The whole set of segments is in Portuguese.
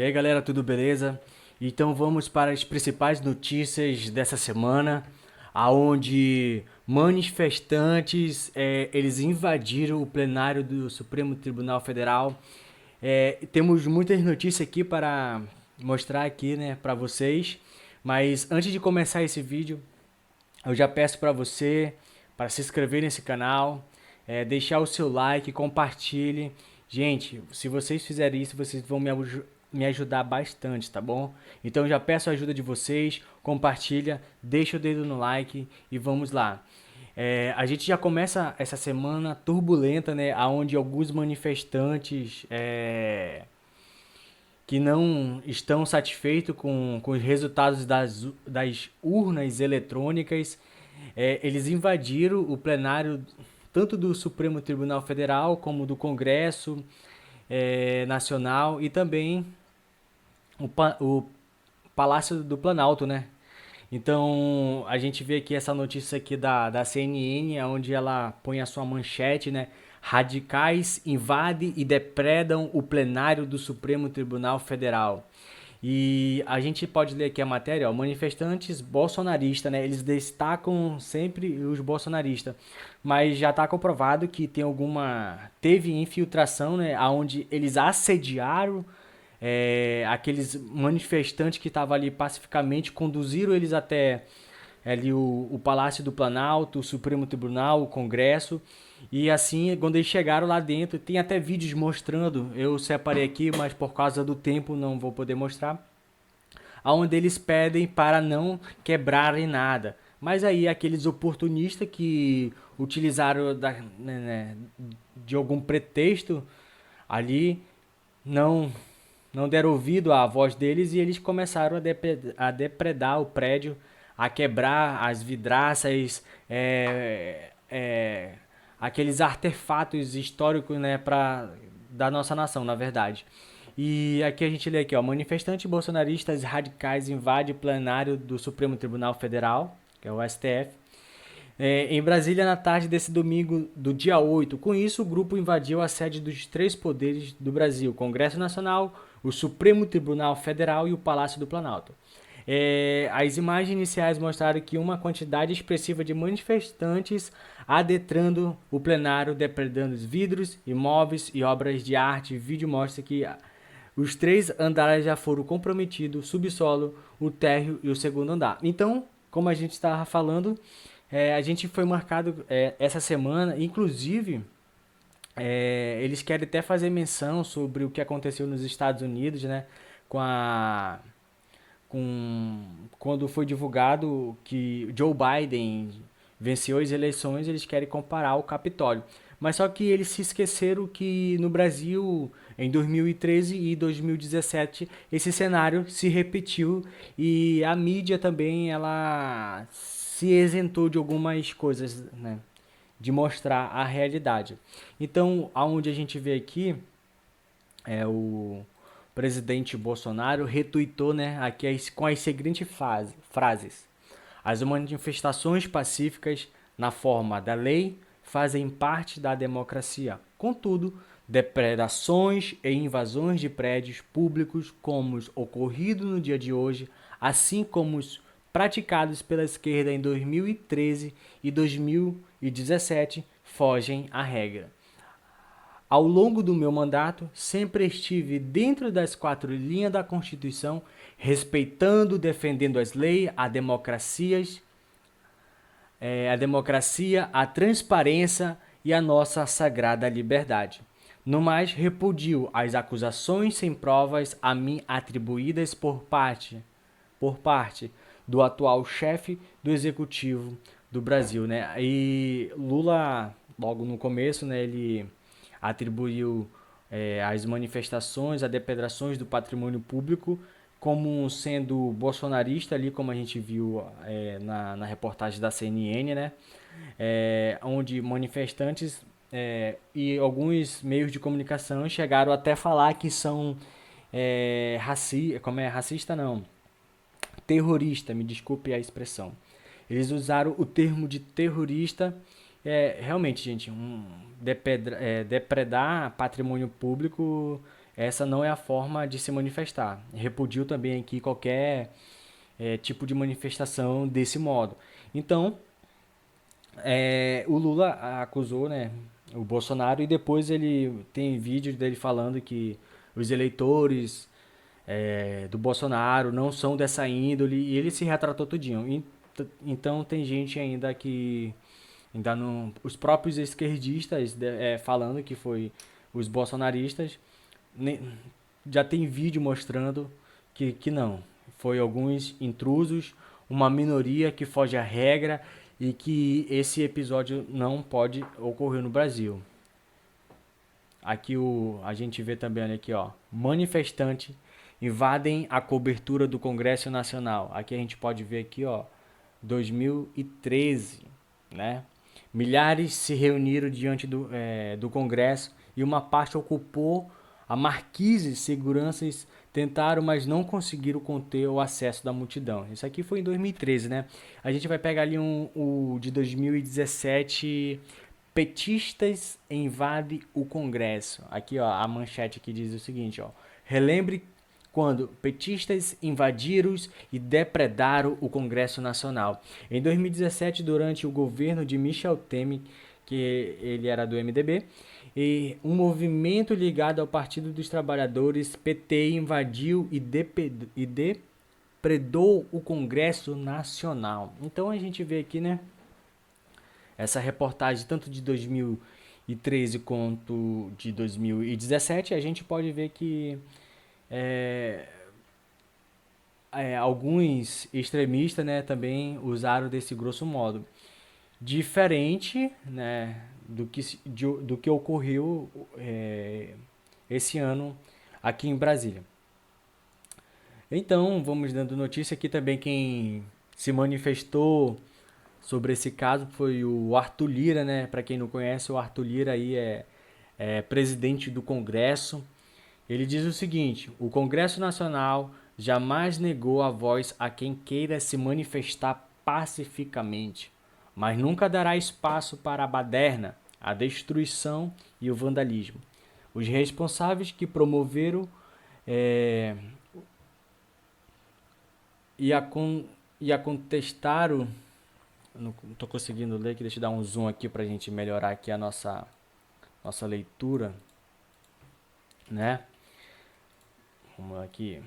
E aí galera, tudo beleza? Então vamos para as principais notícias dessa semana, aonde manifestantes eles invadiram o plenário do Supremo Tribunal Federal. Temos muitas notícias aqui para mostrar aqui, né, para vocês. Mas antes de começar esse vídeo, eu já peço para você para se inscrever nesse canal, deixar o seu like, compartilhe. Gente, se vocês fizerem isso, vocês vão me ajudar bastante, tá bom? Então já peço a ajuda de vocês, compartilha, deixa o dedo no like e vamos lá. A gente já começa essa semana turbulenta, né? Onde alguns manifestantes que não estão satisfeitos com os resultados das urnas eletrônicas, eles invadiram o plenário tanto do Supremo Tribunal Federal como do Congresso Nacional e também o Palácio do Planalto, né? Então, a gente vê aqui essa notícia aqui da CNN, onde ela põe a sua manchete, né? Radicais invadem e depredam o plenário do Supremo Tribunal Federal. E a gente pode ler aqui a matéria, ó, manifestantes bolsonaristas, né? Eles destacam sempre os bolsonaristas, mas já está comprovado que teve infiltração, né? Onde eles assediaram aqueles manifestantes que estavam ali pacificamente, conduziram eles até ali o Palácio do Planalto, o Supremo Tribunal, o Congresso. E assim, quando eles chegaram lá dentro, tem até vídeos mostrando, eu separei aqui, mas por causa do tempo não vou poder mostrar, aonde eles pedem para não quebrarem nada. Mas aí aqueles oportunistas que utilizaram de algum pretexto ali, não não deram ouvido à voz deles e eles começaram a depredar o prédio, a quebrar as vidraças, aqueles artefatos históricos, né, da nossa nação, na verdade. E aqui a gente lê aqui, ó, manifestantes bolsonaristas radicais invadem o plenário do Supremo Tribunal Federal, que é o STF, em Brasília na tarde desse domingo do dia 8. Com isso, o grupo invadiu a sede dos três poderes do Brasil: o Congresso Nacional, o Supremo Tribunal Federal e o Palácio do Planalto. As imagens iniciais mostraram que uma quantidade expressiva de manifestantes adentrando o plenário, depredando os vidros, imóveis e obras de arte. O vídeo mostra que os três andares já foram comprometidos: o subsolo, o térreo e o segundo andar. Então, como a gente estava falando, a gente foi marcado essa semana, inclusive, eles querem até fazer menção sobre o que aconteceu nos Estados Unidos, né? Com a, quando foi divulgado que Joe Biden venceu as eleições, eles querem comparar o Capitólio. Mas só que eles se esqueceram que no Brasil, em 2013 e 2017, esse cenário se repetiu e a mídia também ela se isentou de algumas coisas, né? De mostrar a realidade. Então, aonde a gente vê aqui, o presidente Bolsonaro retuitou, né, aqui com as seguintes frases: as manifestações pacíficas, na forma da lei, fazem parte da democracia. Contudo, depredações e invasões de prédios públicos, como os ocorridos no dia de hoje, assim como os praticados pela esquerda em 2013 e 2017, fogem à regra. Ao longo do meu mandato, sempre estive dentro das quatro linhas da Constituição, respeitando, defendendo as leis, a democracia, a transparência e a nossa sagrada liberdade. No mais, repudio as acusações sem provas a mim atribuídas por parte do atual chefe do executivo do Brasil, né? E Lula, logo no começo, né, ele atribuiu as manifestações, as depredações do patrimônio público como sendo bolsonarista ali, como a gente viu na reportagem da CNN, né? Onde manifestantes e alguns meios de comunicação chegaram até a falar que são racista não, terrorista, me desculpe a expressão. Eles usaram o termo de terrorista. Realmente, gente, depredar patrimônio público essa não é a forma de se manifestar. Repudiu também aqui qualquer tipo de manifestação desse modo. Então, o Lula acusou, né, o Bolsonaro, e depois ele tem vídeo dele falando que os eleitores do Bolsonaro não são dessa índole, e ele se retratou tudinho. Então tem gente ainda que ainda não, os próprios esquerdistas falando que foi os bolsonaristas, já tem vídeo mostrando que não, foi alguns intrusos, uma minoria que foge à regra, e que esse episódio não pode ocorrer no Brasil. Aqui a gente vê também, olha aqui, ó, manifestante invadem a cobertura do Congresso Nacional. Aqui a gente pode ver aqui, ó, 2013, né? Milhares se reuniram diante do Congresso e uma parte ocupou a marquise. Seguranças tentaram, mas não conseguiram conter o acesso da multidão. Isso aqui foi em 2013, né? A gente vai pegar ali o de 2017, petistas invadem o Congresso. Aqui, ó, a manchete aqui diz o seguinte, ó: relembre quando petistas invadiram e depredaram o Congresso Nacional. Em 2017, durante o governo de Michel Temer, que ele era do MDB, e um movimento ligado ao Partido dos Trabalhadores, PT, invadiu e depredou o Congresso Nacional. Então a gente vê aqui, né, essa reportagem tanto de 2013 quanto de 2017, a gente pode ver que é, alguns extremistas, né, também usaram desse grosso modo. Diferente, né, do que ocorreu esse ano aqui em Brasília. Então, vamos dando notícia aqui também. Quem se manifestou sobre esse caso foi o Arthur Lira, né? Para quem não conhece, o Arthur Lira aí é presidente do Congresso. Ele diz o seguinte: o Congresso Nacional jamais negou a voz a quem queira se manifestar pacificamente, mas nunca dará espaço para a baderna, a destruição e o vandalismo. Os responsáveis que promoveram e, a contestaram. Não estou conseguindo ler, que deixa eu dar um zoom aqui para a gente melhorar aqui a nossa leitura, né? Vamos aqui.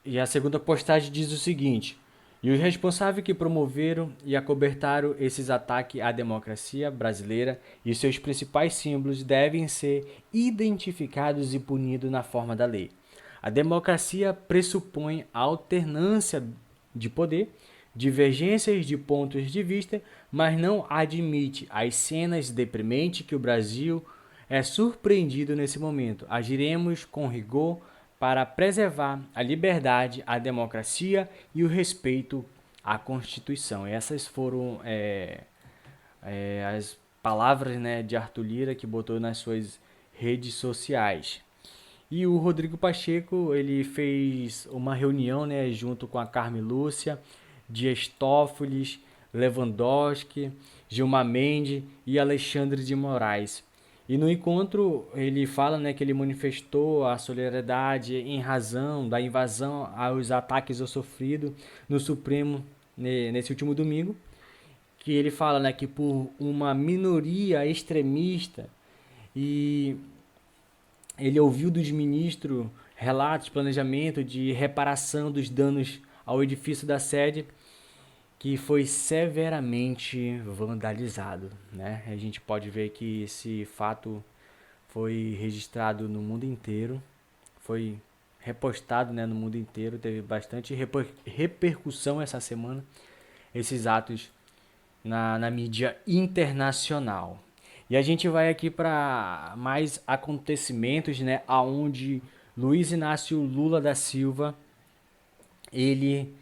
E a segunda postagem diz o seguinte: e os responsáveis que promoveram e acobertaram esses ataques à democracia brasileira e seus principais símbolos devem ser identificados e punidos na forma da lei. A democracia pressupõe a alternância de poder, divergências de pontos de vista, mas não admite as cenas deprimentes que o Brasil é surpreendido nesse momento. Agiremos com rigor para preservar a liberdade, a democracia e o respeito à Constituição. Essas foram as palavras, né, de Arthur Lira, que botou nas suas redes sociais. E o Rodrigo Pacheco, ele fez uma reunião, né, junto com a Carmen Lúcia, Dias Toffoli, Lewandowski, Gilmar Mendes e Alexandre de Moraes. E no encontro ele fala, né, que ele manifestou a solidariedade em razão da invasão aos ataques sofridos no Supremo nesse último domingo, que ele fala, né, que por uma minoria extremista, e ele ouviu dos ministros relatos, planejamento de reparação dos danos ao edifício da sede, que foi severamente vandalizado, né? A gente pode ver que esse fato foi registrado no mundo inteiro, foi repostado, né, no mundo inteiro, teve bastante repercussão essa semana, esses atos na mídia internacional. E a gente vai aqui para mais acontecimentos, né, aonde Luiz Inácio Lula da Silva, ele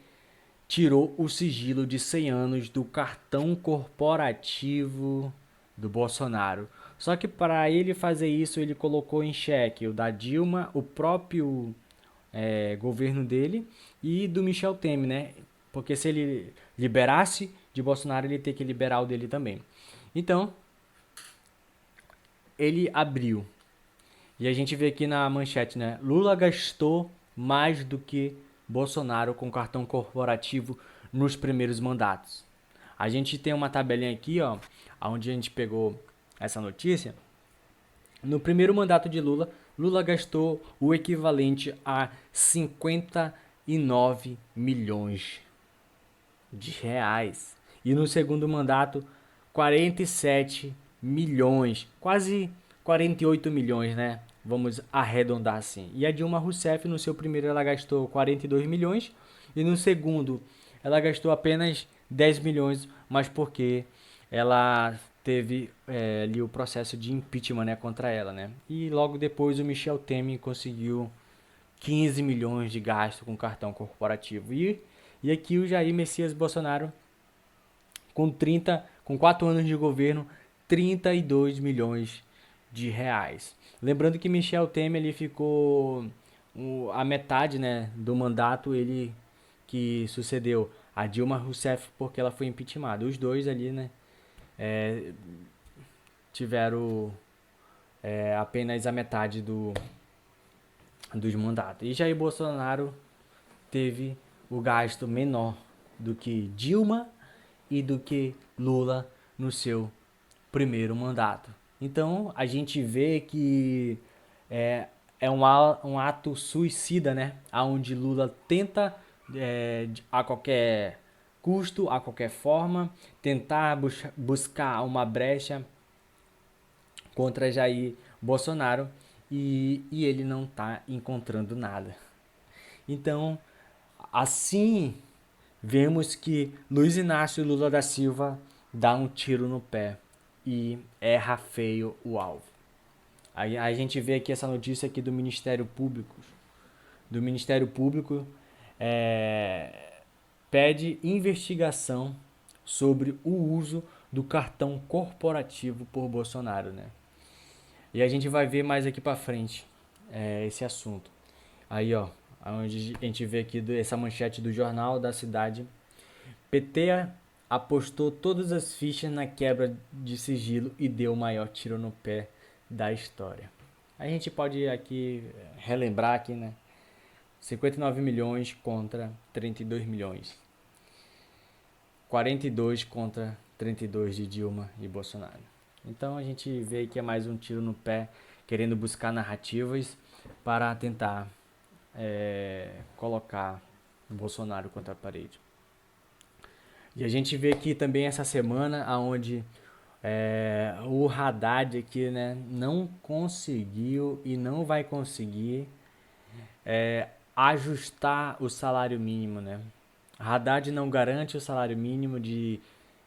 tirou o sigilo de 100 anos do cartão corporativo do Bolsonaro. Só que para ele fazer isso, ele colocou em xeque o da Dilma, o próprio governo dele e do Michel Temer, né? Porque se ele liberasse de Bolsonaro, ele teria que liberar o dele também. Então, ele abriu. E a gente vê aqui na manchete, né? Lula gastou mais do que Bolsonaro com cartão corporativo nos primeiros mandatos. A gente tem uma tabelinha aqui, ó, onde a gente pegou essa notícia. No primeiro mandato de Lula, Lula gastou o equivalente a 59 milhões de reais. E no segundo mandato, 47 milhões, quase 48 milhões, né? Vamos arredondar assim. E a Dilma Rousseff, no seu primeiro, ela gastou 42 milhões. E no segundo, ela gastou apenas 10 milhões, mas porque ela teve ali o processo de impeachment, né, contra ela, né? E logo depois o Michel Temer conseguiu 15 milhões de gasto com cartão corporativo. E aqui o Jair Messias Bolsonaro, com 4 anos de governo, 32 milhões de reais. Lembrando que Michel Temer ele ficou a metade, né, do mandato, ele que sucedeu a Dilma Rousseff porque ela foi impeachmentada. Os dois ali, né, tiveram apenas a metade dos mandatos. E Jair Bolsonaro teve o gasto menor do que Dilma e do que Lula no seu primeiro mandato. Então a gente vê que um ato suicida, né? Onde Lula tenta a qualquer custo, a qualquer forma, tentar buscar uma brecha contra Jair Bolsonaro e ele não está encontrando nada. Então, assim, vemos que Luiz Inácio Lula da Silva dá um tiro no pé e erra feio o alvo. Aí a gente vê aqui essa notícia aqui do Ministério Público. Do Ministério Público pede investigação sobre o uso do cartão corporativo por Bolsonaro, né? E a gente vai ver mais aqui pra frente esse assunto. Aí, ó, onde a gente vê aqui essa manchete do Jornal da Cidade. PT apostou todas as fichas na quebra de sigilo e deu o maior tiro no pé da história. A gente pode aqui relembrar aqui, né? 59 milhões contra 32 milhões. 42 contra 32 de Dilma e Bolsonaro. Então a gente vê que é mais um tiro no pé, querendo buscar narrativas para tentar colocar o Bolsonaro contra a parede. E a gente vê aqui também essa semana onde o Haddad aqui, né, não conseguiu e não vai conseguir ajustar o salário mínimo, né? Haddad não garante o salário mínimo de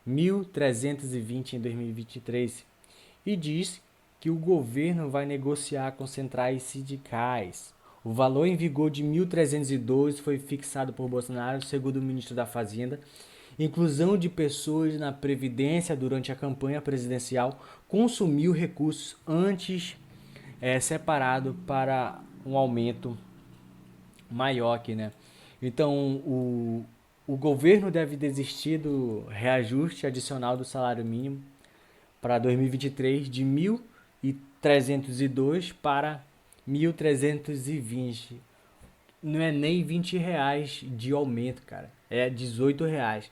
1.320 em 2023 e diz que o governo vai negociar com centrais sindicais. O valor em vigor de 1.302 foi fixado por Bolsonaro, segundo o ministro da Fazenda. Inclusão de pessoas na Previdência durante a campanha presidencial consumiu recursos antes separado para um aumento maior aqui, né? Então, o governo deve desistir do reajuste adicional do salário mínimo para 2023 de 1.302 para 1.320. Não é nem 20 reais de aumento, cara. É 18 reais.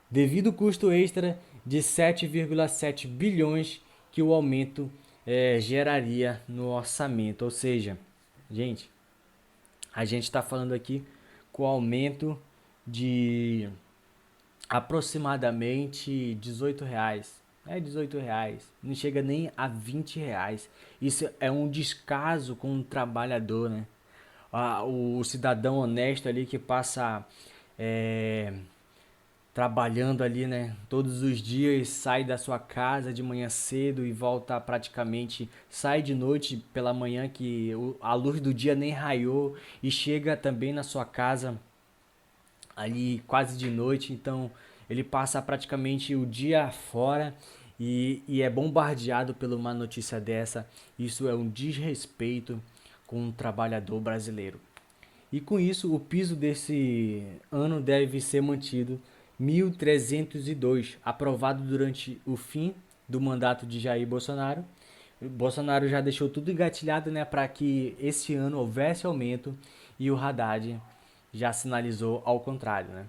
Devido ao custo extra de 7,7 bilhões que o aumento geraria no orçamento. Ou seja, gente, a gente está falando aqui com aumento de aproximadamente 18 reais. 18 reais. Não chega nem a 20 reais. Isso é um descaso com o trabalhador, né? O cidadão honesto ali que passa trabalhando ali, né, todos os dias, sai da sua casa de manhã cedo e volta praticamente, sai de noite pela manhã que a luz do dia nem raiou e chega também na sua casa ali quase de noite, então ele passa praticamente o dia fora e é bombardeado por uma notícia dessa. Isso é um desrespeito com o trabalhador brasileiro. E com isso, o piso desse ano deve ser mantido 1.302, aprovado durante o fim do mandato de Jair Bolsonaro, Bolsonaro já deixou tudo engatilhado, né, para que esse ano houvesse aumento e o Haddad já sinalizou ao contrário, né?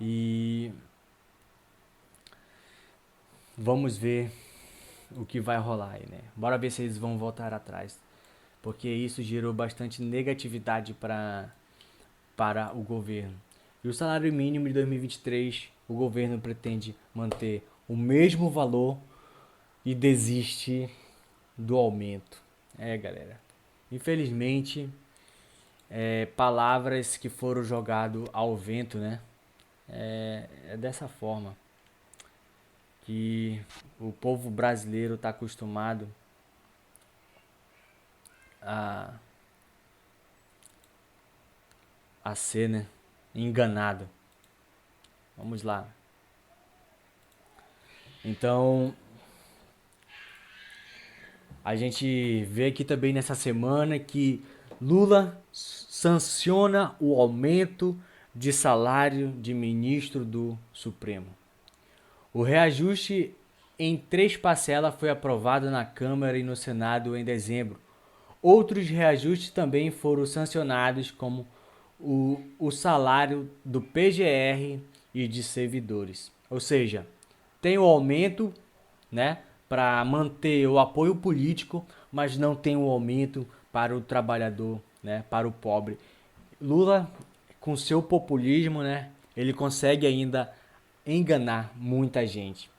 E vamos ver o que vai rolar aí, né? Bora ver se eles vão voltar atrás, porque isso gerou bastante negatividade para o governo. E o salário mínimo de 2023, o governo pretende manter o mesmo valor e desiste do aumento. Galera. Infelizmente, palavras que foram jogadas ao vento, né? É dessa forma que o povo brasileiro está acostumado a, a ser, né, enganado. Vamos lá. Então, a gente vê aqui também nessa semana que Lula sanciona o aumento de salário de ministro do Supremo. O reajuste em 3 parcelas foi aprovado na Câmara e no Senado em dezembro. Outros reajustes também foram sancionados, como o salário do PGR e de servidores. Ou seja, tem o aumento, né, para manter o apoio político, mas não tem o aumento para o trabalhador, né, para o pobre. Lula, com seu populismo, né, ele consegue ainda enganar muita gente.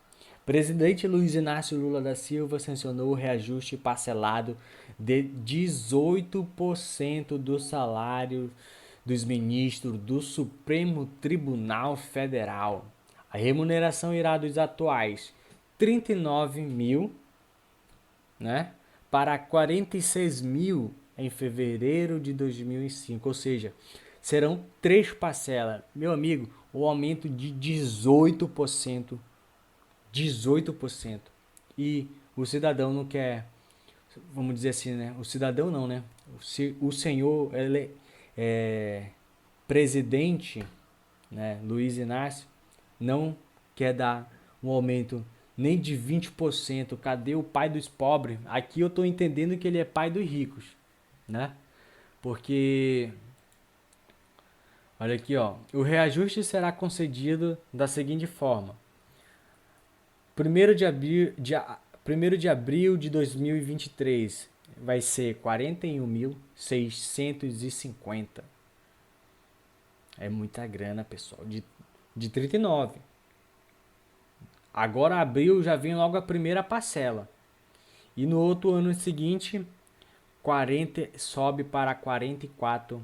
Presidente Luiz Inácio Lula da Silva sancionou o reajuste parcelado de 18% do salário dos ministros do Supremo Tribunal Federal. A remuneração irá dos atuais 39 mil, né, para 46 mil em fevereiro de 2005, ou seja, serão 3 parcelas. Meu amigo, o aumento de 18%. 18%. E o cidadão não quer, vamos dizer assim, né? O cidadão não, né? O senhor, ele é presidente, né, Luiz Inácio, não quer dar um aumento nem de 20%. Cadê o pai dos pobres? Aqui eu estou entendendo que ele é pai dos ricos, né? Porque, olha aqui, ó, o reajuste será concedido da seguinte forma: 1º de abril de 2023 vai ser 41.650. É muita grana, pessoal. De 39. Agora abril já vem logo a primeira parcela. E no outro ano seguinte, 40 sobe para 44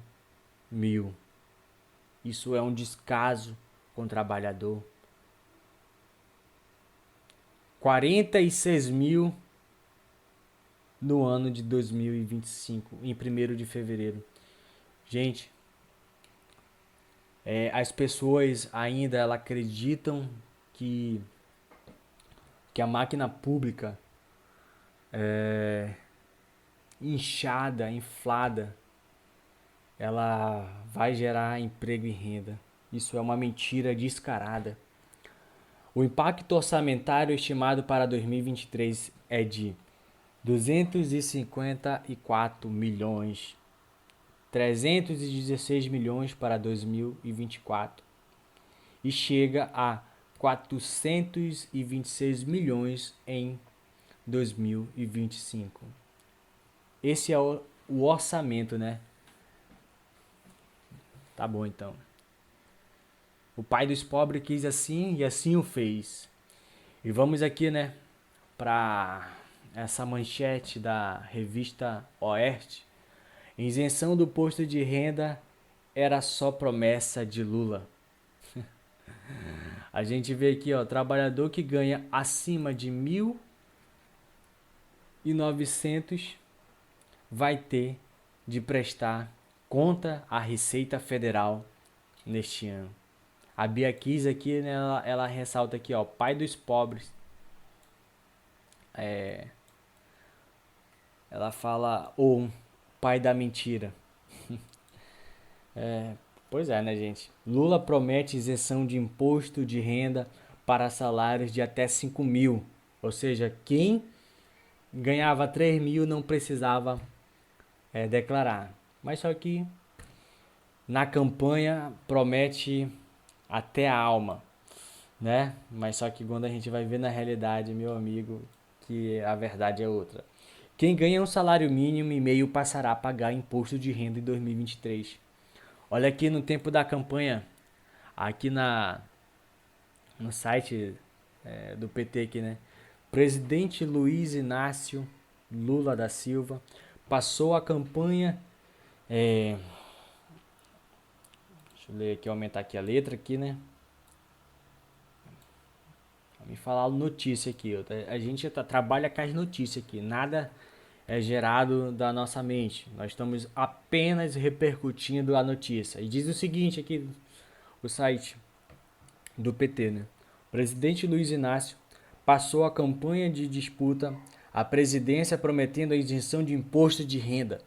mil. Isso é um descaso com o trabalhador. 46 mil no ano de 2025, em 1º de fevereiro. Gente, as pessoas ainda ela acreditam que a máquina pública inchada, inflada, ela vai gerar emprego e renda. Isso é uma mentira descarada. O impacto orçamentário estimado para 2023 é de 254 milhões, 316 milhões para 2024 e chega a 426 milhões em 2025. Esse é o orçamento, né? Tá bom, então. O pai dos pobres quis assim e assim o fez. E vamos aqui, né, para essa manchete da revista Oeste. Isenção do posto de renda era só promessa de Lula. A gente vê aqui, ó, trabalhador que ganha acima de 1.900 vai ter de prestar conta à Receita Federal neste ano. A Bia Kiss aqui, né, ela ressalta aqui, ó, pai dos pobres. Ela fala, ou pai da mentira. Pois é, né, gente? Lula promete isenção de imposto de renda para salários de até 5 mil. Ou seja, quem ganhava 3 mil, não precisava declarar. Mas só que na campanha promete até a alma, né? Mas só que quando a gente vai ver na realidade, meu amigo, que a verdade é outra. Quem ganha um salário mínimo e meio passará a pagar imposto de renda em 2023. Olha aqui no tempo da campanha, aqui no site do PT aqui, né? Presidente Luiz Inácio Lula da Silva passou a campanha. Deixa eu ler aqui, aumentar aqui a letra aqui, né? Me falar notícia aqui. A gente trabalha com as notícias aqui. Nada é gerado da nossa mente. Nós estamos apenas repercutindo a notícia. E diz o seguinte aqui, o site do PT, né? O presidente Luiz Inácio passou a campanha de disputa à presidência prometendo a isenção de imposto de renda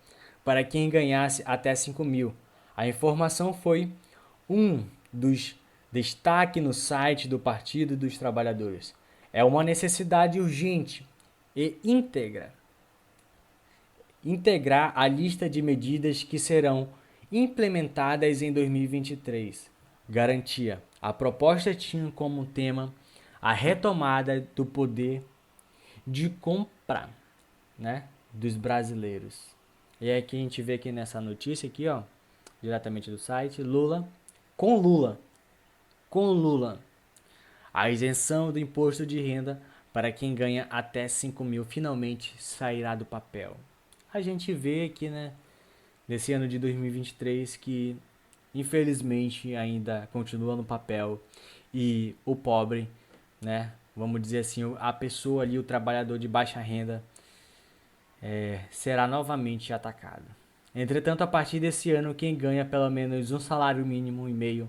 para quem ganhasse até 5 mil. A informação foi um dos destaques no site do Partido dos Trabalhadores. É uma necessidade urgente e integrar a lista de medidas que serão implementadas em 2023. Garantia. A proposta tinha como tema a retomada do poder de compra, né, dos brasileiros. E aqui a gente vê aqui nessa notícia aqui, ó, diretamente do site, com Lula, com Lula, a isenção do imposto de renda para quem ganha até 5 mil finalmente sairá do papel. A gente vê aqui, né, nesse ano de 2023 que infelizmente ainda continua no papel e o pobre, né, vamos dizer assim, a pessoa ali, o trabalhador de baixa renda, será novamente atacado. Entretanto, a partir desse ano, quem ganha pelo menos um salário mínimo e meio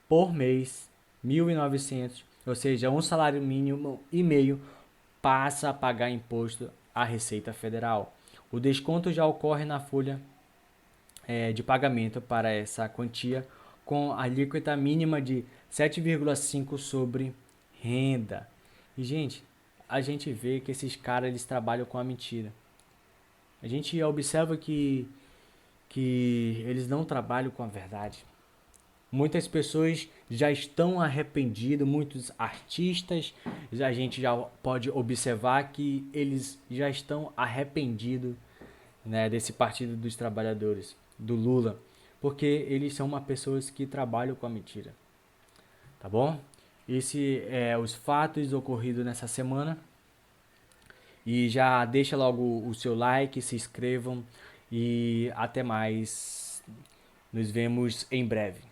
por mês, 1.900, ou seja, um salário mínimo e meio, passa a pagar imposto à Receita Federal. O desconto já ocorre na folha de pagamento para essa quantia, com a alíquota mínima de 7,5 sobre renda. E, gente, a gente vê que esses caras eles trabalham com a mentira. A gente observa que eles não trabalham com a verdade. Muitas pessoas já estão arrependidas, muitos artistas, a gente já pode observar que eles já estão arrependidos, né, desse Partido dos Trabalhadores, do Lula, porque eles são uma pessoas que trabalham com a mentira, tá bom? Esse é os fatos ocorridos nessa semana. E já deixa logo o seu like, se inscrevam e até mais. Nos vemos em breve.